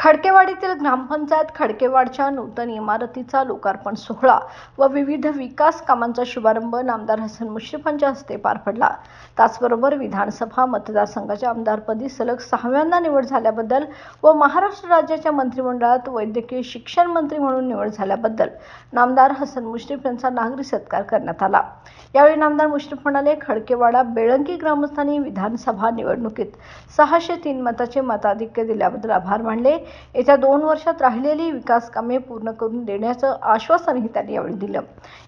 खडकेवाडीतील ग्रामपंचायत खडकेवाडच्या नूतन इमारतीचा लोकार्पण सोहळा व विविध विकास कामांचा शुभारंभ नामदार हसन मुश्रीफांच्या हस्ते पार पडला। त्याचबरोबर विधानसभा मतदारसंघाच्या आमदारपदी सलग 6व्यांदा निवड झाल्याबद्दल व महाराष्ट्र राज्याच्या मंत्रिमंडळात वैद्यकीय शिक्षण मंत्री म्हणून निवड झाल्याबद्दल नामदार हसन मुश्रीफ यांचा नागरी सत्कार करण्यात आला। यावेळी नामदार मुश्रीफ म्हणाले, खडकेवाडा बेळंकी ग्रामस्थांनी विधानसभा निवडणुकीत 603 मताचे मताधिक्य दिल्याबद्दल आभार मानले। येत्या 2 वर्षात राहिलेली विकास कामे पूर्ण करून देण्याचं आश्वासनही त्यांनी यावेळी दिलं।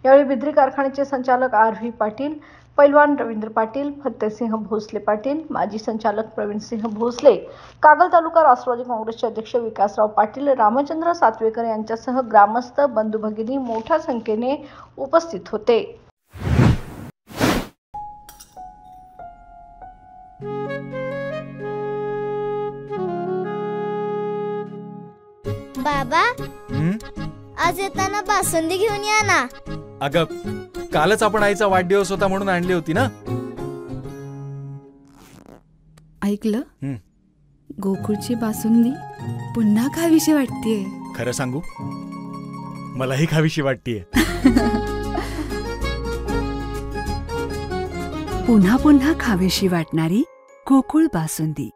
यावेळी बिद्री कारखान्याचे संचालक R.V. पाटील, पैलवान रवींद्र पाटील, फत्तेसिंह भोसले पाटील, माजी संचालक प्रवीणसिंह भोसले, कागल तालुका राष्ट्रवादी काँग्रेसचे अध्यक्ष विकासराव पाटील, रामचंद्र सातवेकर यांच्यासह ग्रामस्थ बंधू भगिनी मोठ्या संख्येने उपस्थित होते। बाबा, आज येताना बासुंदी घेऊन या ना। अगं, कालच आपण आईचा वाढदिवस होता म्हणून आणली होती ना। ऐकलं, गोकुळची बासुंदी पुन्हा खावीशी वाटतेय। खरं सांगू, मलाही खावीशी वाटतेय। पुन्हा पुन्हा खावीशी वाटणारी गोकुळ बासुंदी।